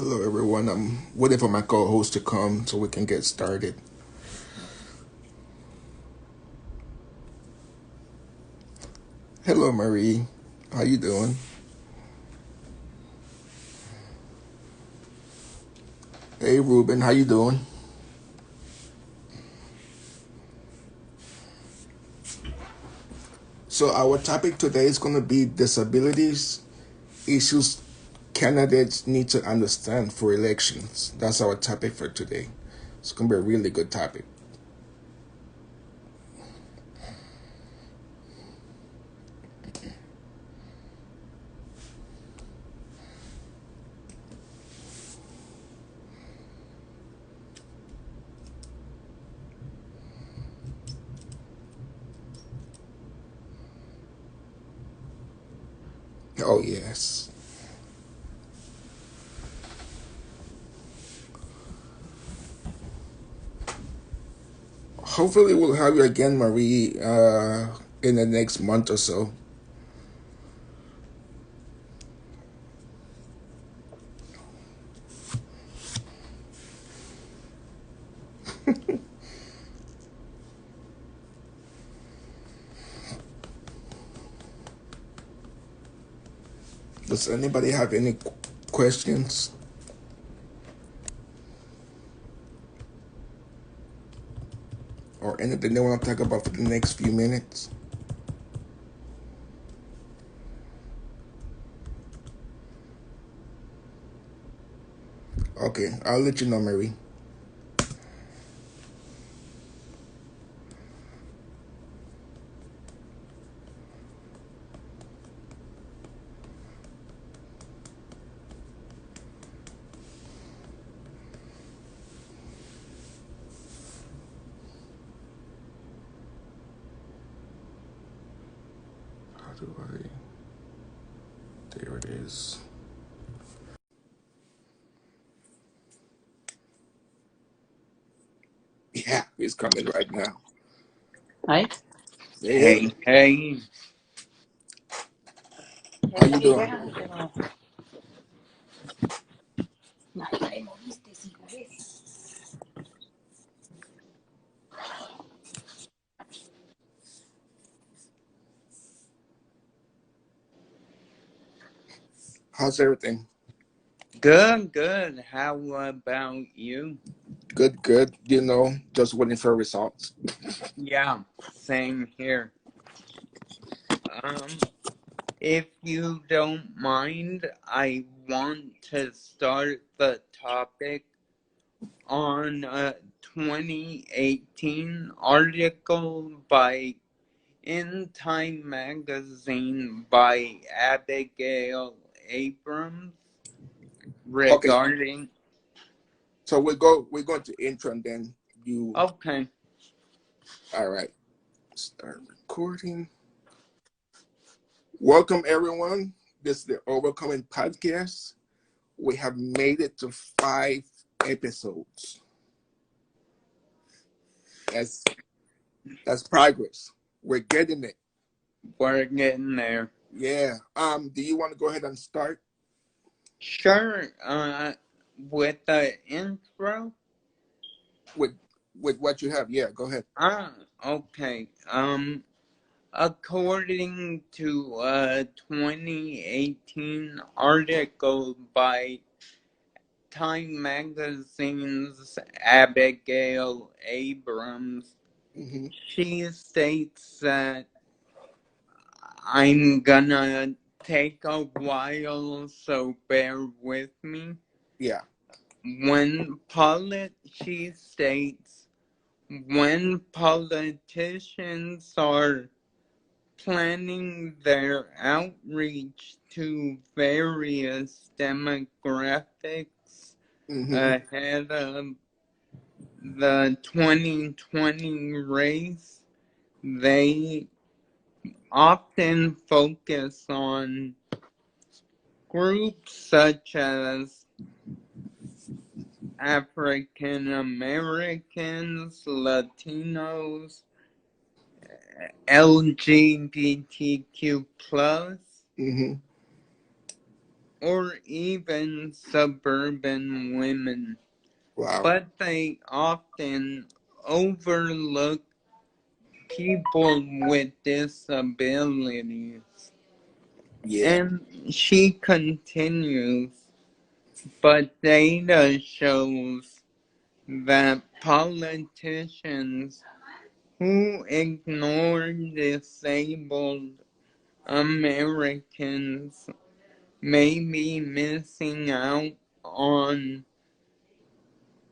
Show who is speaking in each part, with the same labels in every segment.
Speaker 1: Hello, everyone. I'm waiting for my co-host to come so we can get started. Hello, Marie. How you doing? Hey, Ruben. How you doing? So our topic today is going to be disabilities issues candidates need to understand for elections. That's our topic for today. It's going to be a really good topic. Oh, yes. Hopefully, we'll have you again, Marie, in the next month or so. Does anybody have any questions or anything they want to talk about for the next few minutes? Okay, I'll let you know, Mary. How do I? There it is. Yeah, he's coming right now.
Speaker 2: Hi.
Speaker 1: Hey,
Speaker 2: Hey.
Speaker 1: how you doing? How's everything?
Speaker 2: Good. How about you?
Speaker 1: Good, good. You know, just waiting for results.
Speaker 2: Yeah, same here. If you don't mind, I want to start the topic on a 2018 article in Time magazine by Abigail Abrams
Speaker 1: Okay,
Speaker 2: regarding.
Speaker 1: so we're going to intro and then you.
Speaker 2: Okay.
Speaker 1: All right, start recording. Welcome everyone. This is the Overcoming Podcast. We have made it to 5 episodes. That's progress. We're getting it.
Speaker 2: We're getting there.
Speaker 1: Yeah. Do you want to go ahead and start?
Speaker 2: Sure. With the intro.
Speaker 1: With what you have? Yeah, go ahead.
Speaker 2: Okay. According to a 2018 article by Time Magazine's Abigail Abrams,
Speaker 1: Mm-hmm.
Speaker 2: she states that I'm gonna take a while, so bear with me.
Speaker 1: Yeah.
Speaker 2: She states, when politicians are planning their outreach to various demographics
Speaker 1: Mm-hmm.
Speaker 2: ahead of the 2020 race, they often focus on groups such as African Americans, Latinos, LGBTQ+,
Speaker 1: Mm-hmm.
Speaker 2: or even suburban women,
Speaker 1: Wow.
Speaker 2: but they often overlook people with disabilities.
Speaker 1: Yeah.
Speaker 2: And she continues, but data shows that politicians who ignore disabled Americans may be missing out on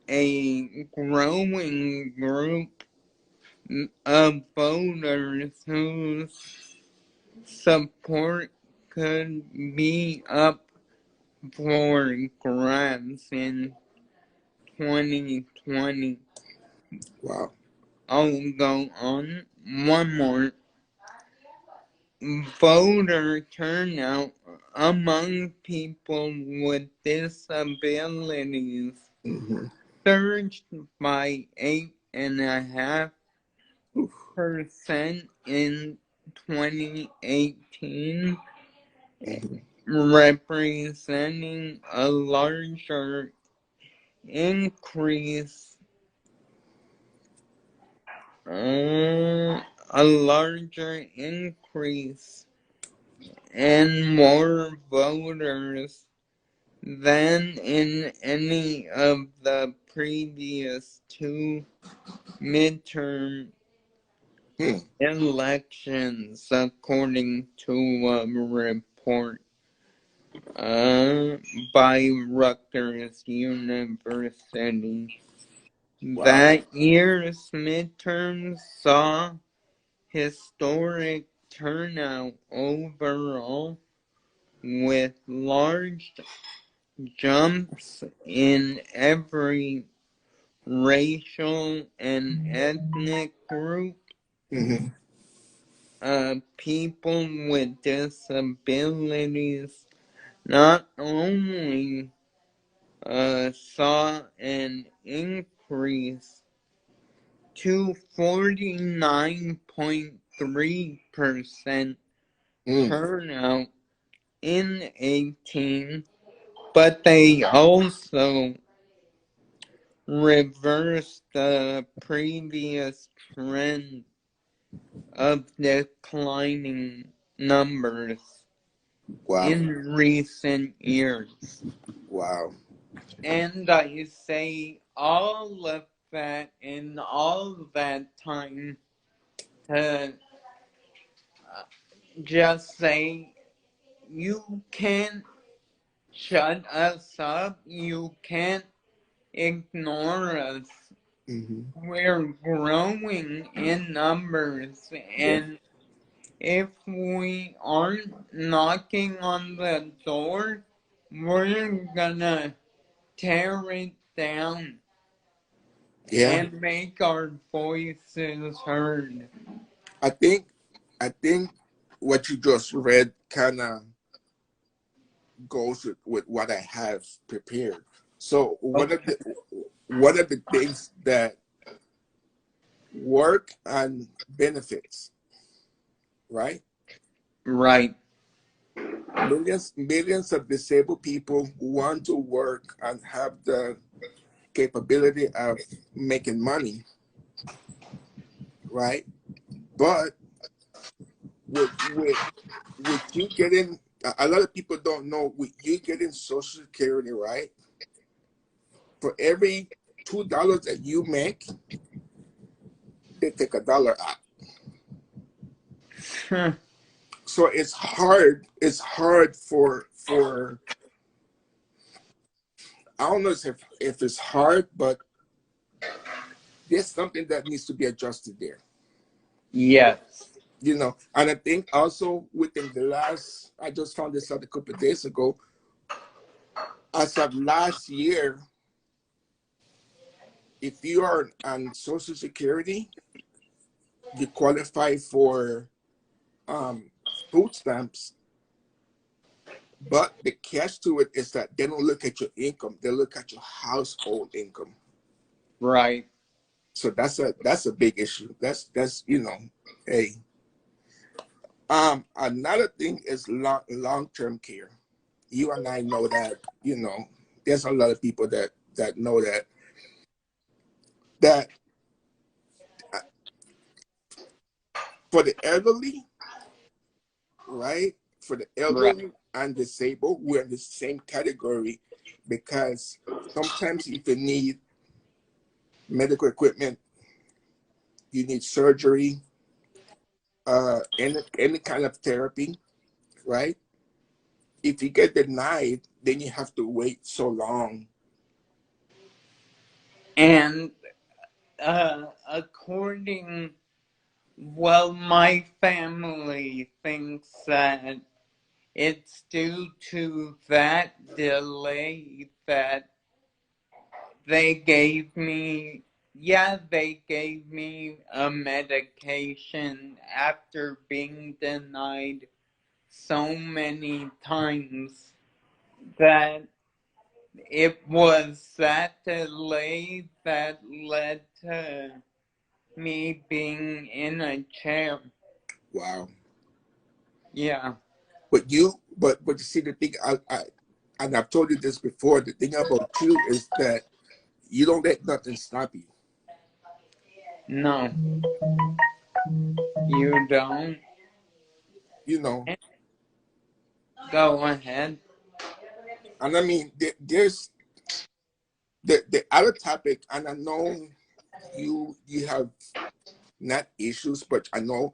Speaker 2: a growing group of voters whose support could be up for grabs in 2020.
Speaker 1: Wow.
Speaker 2: I'll go on. One more. Voter turnout among people with disabilities
Speaker 1: Mm-hmm.
Speaker 2: surged by 8.5% in 2018,
Speaker 1: Mm-hmm.
Speaker 2: representing increase a larger increase and more voters than in any of the previous two midterm
Speaker 1: Hmm.
Speaker 2: elections, according to a report by Rutgers University.
Speaker 1: Wow.
Speaker 2: That year's midterms saw historic turnout overall, with large jumps in every racial and ethnic group.
Speaker 1: Mm-hmm.
Speaker 2: People with disabilities not only saw an increase to 49.3%
Speaker 1: Mm.
Speaker 2: turnout in 18, but they also reversed the previous trend of declining numbers
Speaker 1: Wow.
Speaker 2: in recent years.
Speaker 1: Wow.
Speaker 2: And I say all of that in all of that time to just say you can't shut us up, you can't ignore us.
Speaker 1: Mm-hmm.
Speaker 2: We're growing in numbers,
Speaker 1: Yeah.
Speaker 2: and if we aren't knocking on the door, we're gonna tear it down
Speaker 1: Yeah.
Speaker 2: and make our voices heard.
Speaker 1: I think I think what you just read kind of goes with what I have prepared. So
Speaker 2: Okay.
Speaker 1: one of the things that work and benefits, right?
Speaker 2: Right.
Speaker 1: Millions of disabled people want to work and have the capability of making money, right? But with you getting a lot of people don't know, with you getting Social Security, right? For every $2 that you make, they take $1 out. So it's hard. It's hard for I don't know if it's hard, but there's something that needs to be adjusted there.
Speaker 2: Yes.
Speaker 1: And I think also within the last, I just found this out a couple of days ago. As of last year, if you are on Social Security, you qualify for um, food stamps. But the catch to it is that they don't look at your income; they look at your household income.
Speaker 2: Right.
Speaker 1: So that's a big issue. That's hey. Another thing is long term care. you and I know that, there's a lot of people that know that uh, for the elderly, right? For the
Speaker 2: Right.
Speaker 1: elderly and disabled, we're in the same category because sometimes if you need medical equipment, you need surgery, any kind of therapy, right? If you get denied, then you have to wait so long.
Speaker 2: And according, well, my family thinks that it's due to that delay that they gave me, yeah, they gave me a medication after being denied so many times that it was that delay that led to me being in a chair.
Speaker 1: Wow.
Speaker 2: Yeah.
Speaker 1: But you see, the thing, and I've told you this before, the thing about you is that you don't let nothing stop you.
Speaker 2: No, you don't.
Speaker 1: You know,
Speaker 2: Go ahead.
Speaker 1: and I mean, there's the other topic, and I know you have not issues, but I know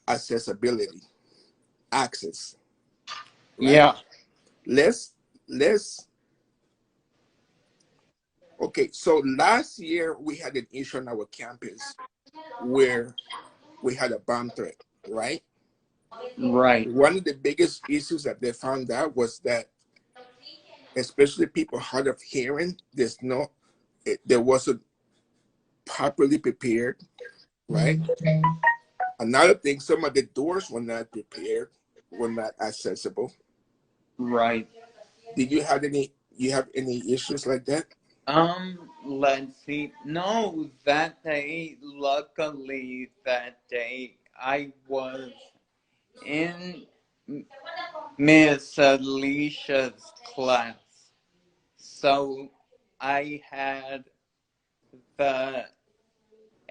Speaker 1: accessibility, access, right?
Speaker 2: Yeah.
Speaker 1: Let's okay. So last year we had an issue on our campus where we had a bomb threat, right?
Speaker 2: Right.
Speaker 1: One of the biggest issues that they found out was that, especially people hard of hearing, there wasn't properly prepared, right? Another thing, some of the doors were not prepared, were not accessible.
Speaker 2: Right.
Speaker 1: Did you have any issues like that?
Speaker 2: Let's see. No, that day, luckily, that day, I was in Miss Alicia's class. So I had the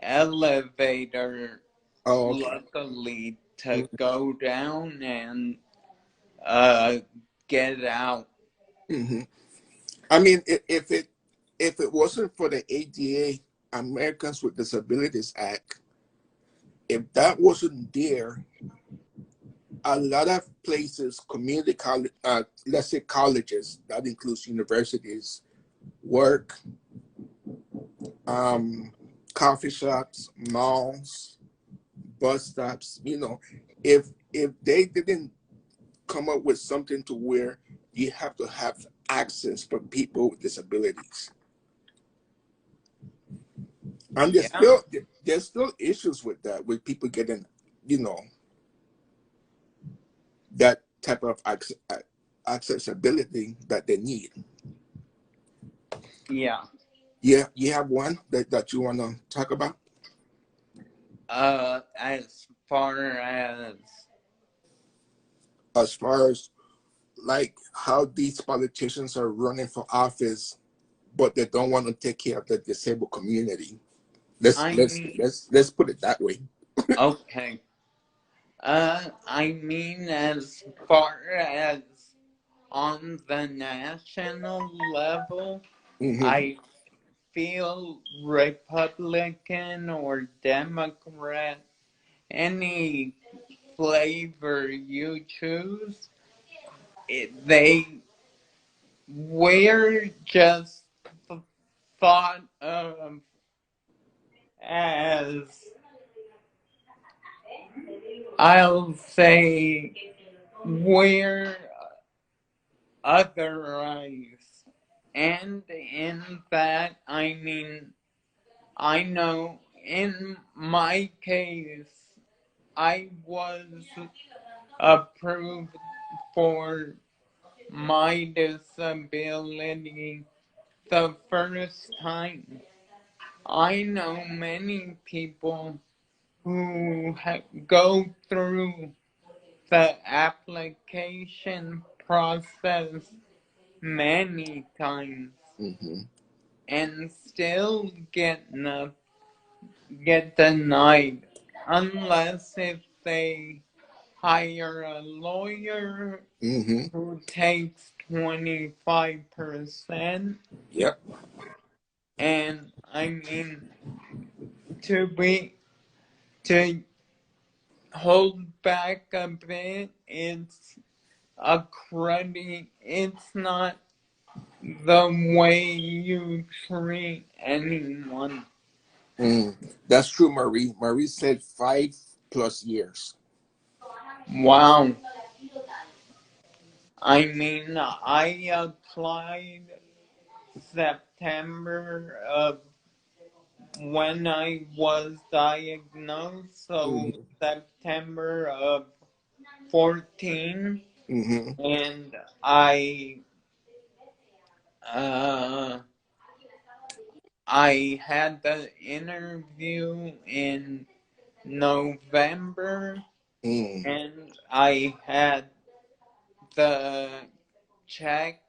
Speaker 2: elevator,
Speaker 1: Oh, okay.
Speaker 2: luckily, to go down and uh, get out.
Speaker 1: Mm-hmm. I mean, if it wasn't for the ADA, Americans with Disabilities Act, if that wasn't there, a lot of places, community college, let's say colleges, that includes universities, work, um, coffee shops, malls, bus stops. If they didn't come up with something to where you have to have access for people with disabilities, and
Speaker 2: Yeah.
Speaker 1: there's still issues with that, with people getting, you know, that type of accessibility that they need.
Speaker 2: Yeah.
Speaker 1: Yeah, you have one that you want to talk about
Speaker 2: As far as,
Speaker 1: as far as like how these politicians are running for office, but they don't want to take care of the disabled community. Let's
Speaker 2: I
Speaker 1: let's
Speaker 2: mean,
Speaker 1: let's let's put it that way.
Speaker 2: okay. I mean, as far as on the national level,
Speaker 1: Hmm.
Speaker 2: I feel Republican or Democrat, any flavor you choose, we're just thought of as, I'll say, we're otherwise. And in that, I mean, I know in my case, I was approved for my disability the first time. I know many people who go through the application process many times and still get denied unless if they hire a lawyer who takes 25%.
Speaker 1: Yep.
Speaker 2: And I mean, to hold back a bit, it's a credit. It's not the way you treat anyone.
Speaker 1: That's true, Marie. Marie said 5+ years.
Speaker 2: Wow. I mean, I applied September of when I was diagnosed, so
Speaker 1: Mm-hmm.
Speaker 2: September of 14,
Speaker 1: Mm-hmm.
Speaker 2: and uh, I had the interview in November,
Speaker 1: Mm.
Speaker 2: and I had the check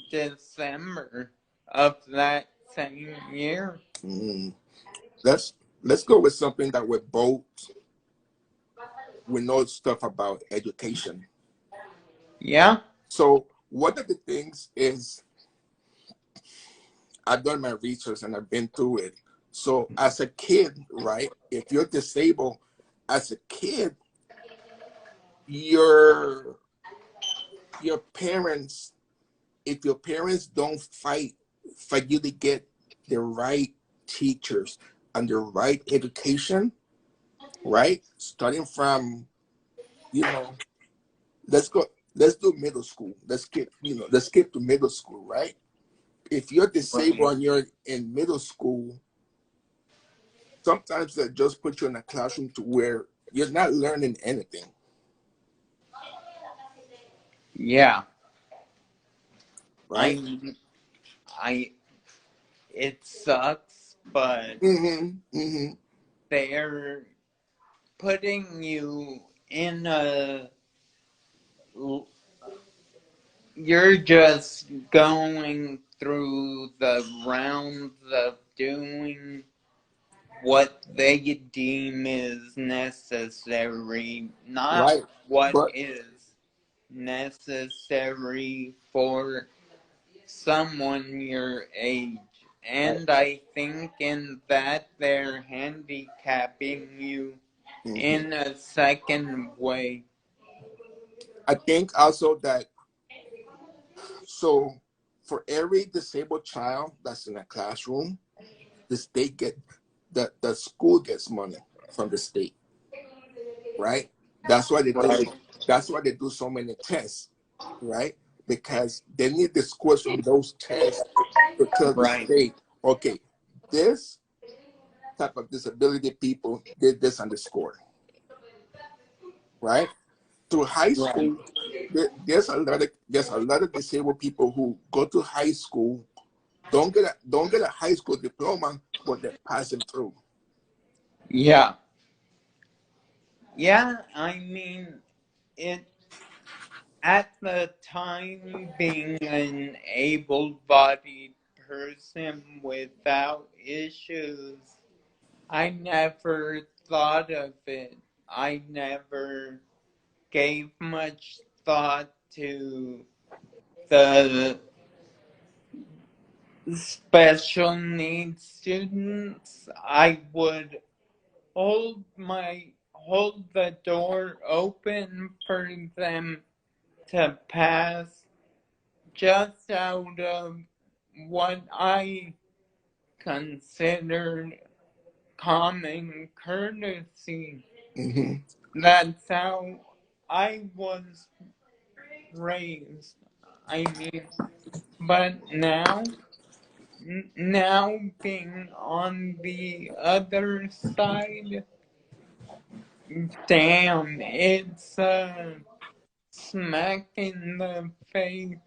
Speaker 2: December of that same year.
Speaker 1: Mm. Let's go with something that we know stuff about education.
Speaker 2: Yeah,
Speaker 1: So one of the things is I've done my research and I've been through it. So as a kid, right, if you're disabled as a kid, your your parents, if your parents don't fight for you to get the right teachers and the right education, right? Starting from, you know, let's go, let's do middle school. Let's skip to middle school, right? If you're disabled
Speaker 2: right.
Speaker 1: and you're in middle school, sometimes they just put you in a classroom to where you're not learning anything,
Speaker 2: Yeah,
Speaker 1: right?
Speaker 2: I, I, it sucks, but
Speaker 1: Mm-hmm.
Speaker 2: they're putting you in a, you're just going through the rounds of doing what they deem is necessary, not
Speaker 1: Right.
Speaker 2: what
Speaker 1: But
Speaker 2: is necessary for someone your age.
Speaker 1: right.
Speaker 2: And I think in that they're handicapping you
Speaker 1: Mhm.
Speaker 2: in a second way.
Speaker 1: I think also that, so for every disabled child that's in a classroom, the state get the school gets money from the state, right? That's why they do
Speaker 2: Right.
Speaker 1: so, that's why they do so many tests, right? Because they need the scores from those tests to tell the
Speaker 2: Right.
Speaker 1: state, okay, this type of disability people did this on the score, right? Through high
Speaker 2: Right.
Speaker 1: school, there's a lot of disabled people who go to high school, don't get a high school diploma, but they're passing through.
Speaker 2: Yeah. Yeah, I mean, it at the time being an able-bodied person without issues, I never thought of it. I never gave much thought to the special needs students. I would hold the door open for them to pass just out of what I considered common courtesy.
Speaker 1: Hmm.
Speaker 2: That's how I was raised. I mean, but now being on the other side, damn, it's a smack in the face,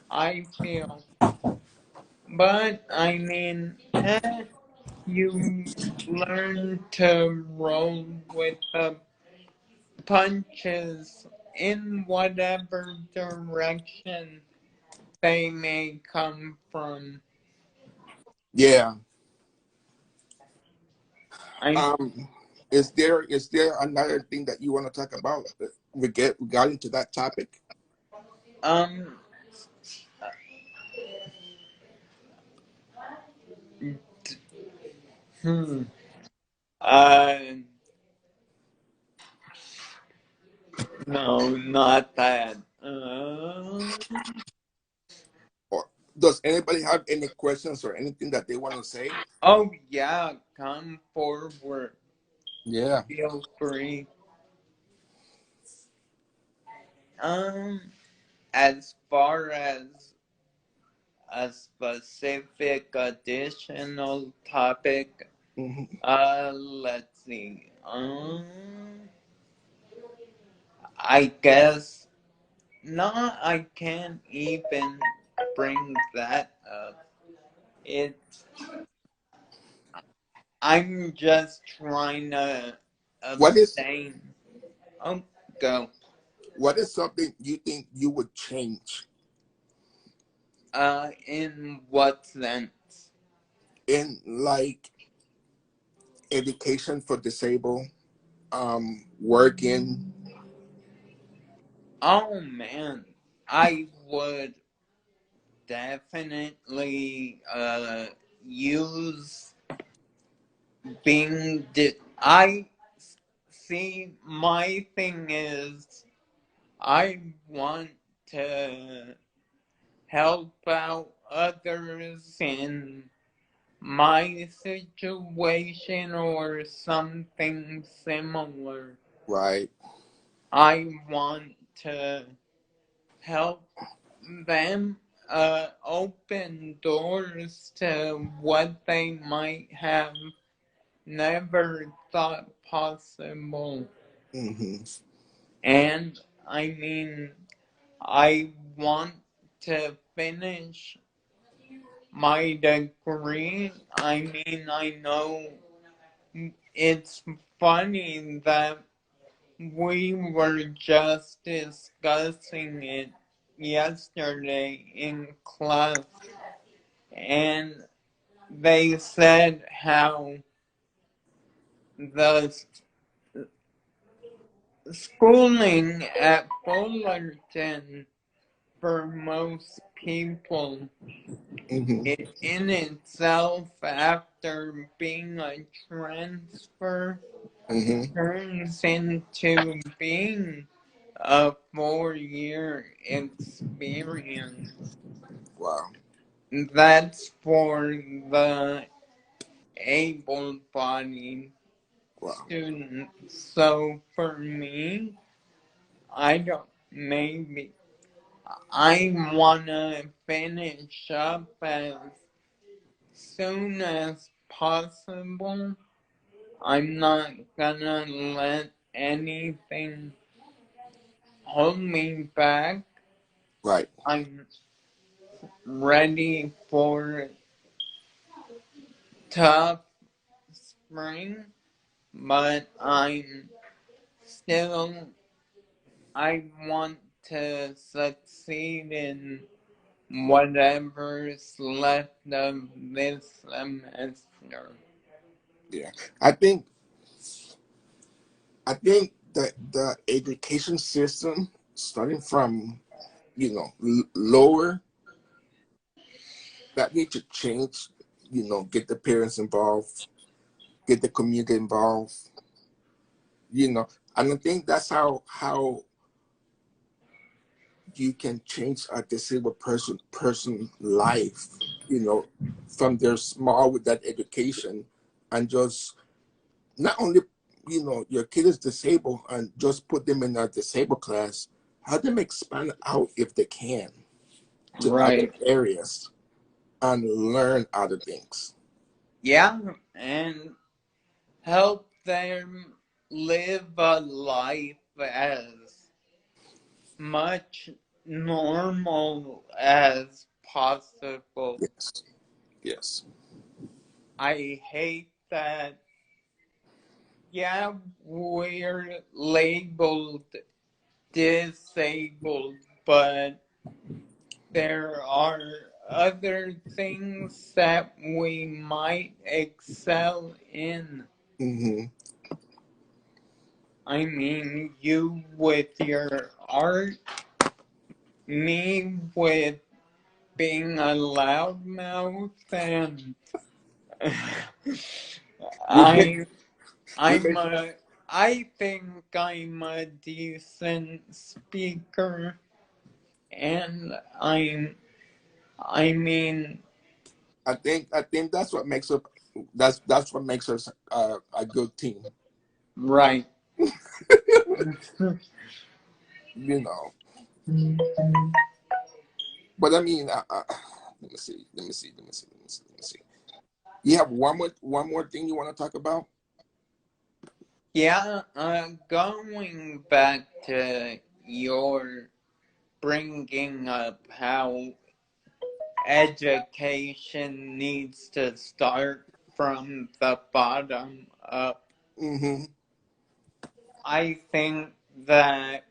Speaker 2: I feel. But I mean, you learn to roll with the punches in whatever direction they may come from.
Speaker 1: Yeah.
Speaker 2: I
Speaker 1: Is there another thing that you want to talk about regarding to that topic?
Speaker 2: um hmm uh no, not that.
Speaker 1: Or does anybody have any questions or anything that they want to say?
Speaker 2: Oh yeah, come forward.
Speaker 1: Yeah.
Speaker 2: Feel free. Um, as far as a specific additional topic,
Speaker 1: Hmm.
Speaker 2: let's see. I guess no, I can't even bring that up. It's I'm just trying to
Speaker 1: What is
Speaker 2: abstain. Oh, go.
Speaker 1: what is something you think you would change
Speaker 2: In what sense?
Speaker 1: in like education for disabled, working?
Speaker 2: Oh man, I would definitely use I see. My thing is, I want to help out others in my situation or something similar.
Speaker 1: Right.
Speaker 2: I want to help them open doors to what they might have never thought possible.
Speaker 1: Hmm.
Speaker 2: And I mean, I want to finish my degree. I mean, I know it's funny that we were just discussing it yesterday in class, and they said how the schooling at Fullerton for most people
Speaker 1: Hmm.
Speaker 2: it in itself after being a transfer
Speaker 1: Hmm.
Speaker 2: turns into being a 4-year experience.
Speaker 1: Wow.
Speaker 2: That's for the able-bodied
Speaker 1: Wow.
Speaker 2: students. So for me, I don't maybe I wanna finish up as soon as possible. I'm not gonna let anything hold me back.
Speaker 1: Right.
Speaker 2: I'm ready for tough spring, but still, I want to succeed in whatever's left of this semester.
Speaker 1: Yeah. I think that the education system, starting from lower, that need to change. Get the parents involved, get the community involved. And I think that's how you can change a disabled person life. From their small with that education, and just not only your kid is disabled and just put them in a disabled class, have them expand out if they can to other
Speaker 2: Right.
Speaker 1: areas and learn other things.
Speaker 2: Yeah, and help them live a life as much normal as possible.
Speaker 1: Yes. Yes.
Speaker 2: I hate that, yeah, we're labeled disabled, but there are other things that we might excel in.
Speaker 1: Mm-hmm.
Speaker 2: I mean, you with your art, me with being a loudmouth, and
Speaker 1: We make
Speaker 2: I,
Speaker 1: we
Speaker 2: I'm
Speaker 1: make.
Speaker 2: a, I think I'm a decent speaker, and I mean,
Speaker 1: I think that's what makes up. That's what makes us a good team.
Speaker 2: right.
Speaker 1: You know. But I mean, let me see. Let me see. Let me see. Let me see. Let me see. You have one more thing you want to talk about?
Speaker 2: Yeah, going back to your bringing up how education needs to start from the bottom up.
Speaker 1: Mm-hmm.
Speaker 2: I think that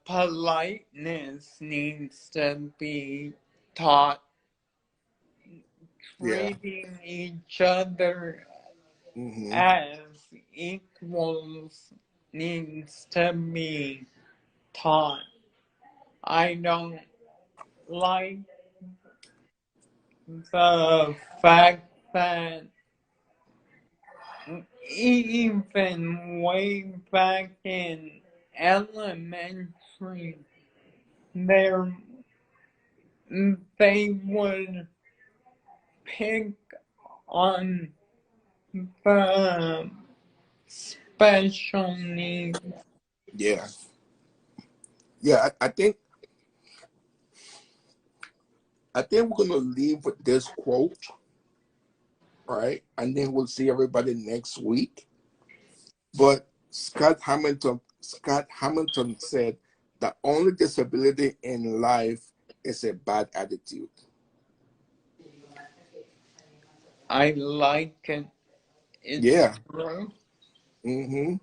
Speaker 2: politeness needs to be taught.
Speaker 1: Yeah.
Speaker 2: Treating each other
Speaker 1: Mm-hmm.
Speaker 2: as equals needs to be taught. I don't like the fact that even way back in elementary, there they would pick on the special needs.
Speaker 1: Yeah. Yeah. I think we're gonna leave with this quote, right? And then we'll see everybody next week. But Scott Hamilton said the only disability in life is a bad attitude.
Speaker 2: I like it. It's
Speaker 1: Yeah.
Speaker 2: true.
Speaker 1: Mm-hmm.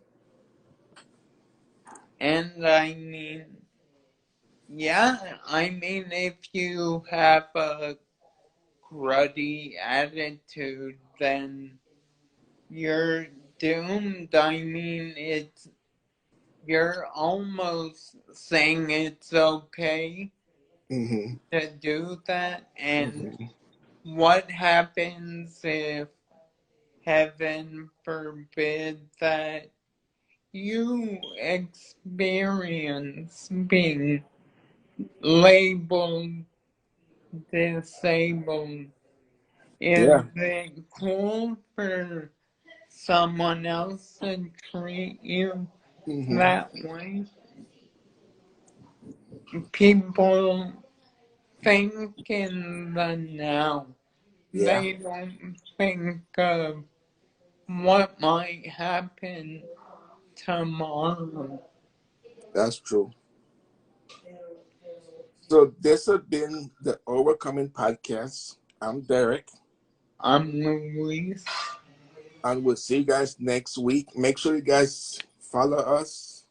Speaker 2: And I mean, yeah, I mean, if you have a cruddy attitude, then you're doomed. I mean, you're almost saying it's okay
Speaker 1: Mm-hmm.
Speaker 2: to do that. And
Speaker 1: Mm-hmm.
Speaker 2: what happens if, heaven forbid, that you experience being labeled disabled? Is
Speaker 1: Yeah.
Speaker 2: it cool for someone else to treat you
Speaker 1: Mm-hmm.
Speaker 2: that way? People think in the now.
Speaker 1: Yeah.
Speaker 2: They don't think of what might happen tomorrow.
Speaker 1: That's true. So this has been the Overcoming Podcast. I'm Derrick,
Speaker 2: I'm Luis.
Speaker 1: and we'll see you guys next week. Make sure you guys follow us.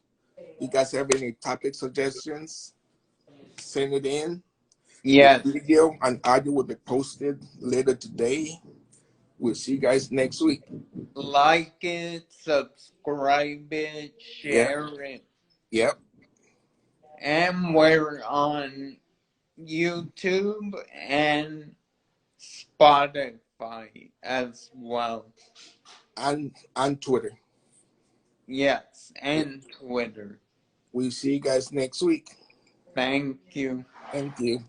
Speaker 1: You guys have any topic suggestions? Send it in. The
Speaker 2: Yes,
Speaker 1: video and audio will be posted later today. We'll see you guys next week.
Speaker 2: like it, subscribe it,
Speaker 1: Yep.
Speaker 2: share it.
Speaker 1: Yep.
Speaker 2: And we're on YouTube and Spotify as well.
Speaker 1: And Twitter.
Speaker 2: Yes,
Speaker 1: Yep.
Speaker 2: and Twitter.
Speaker 1: We'll see you guys next week.
Speaker 2: Thank you.
Speaker 1: Thank you.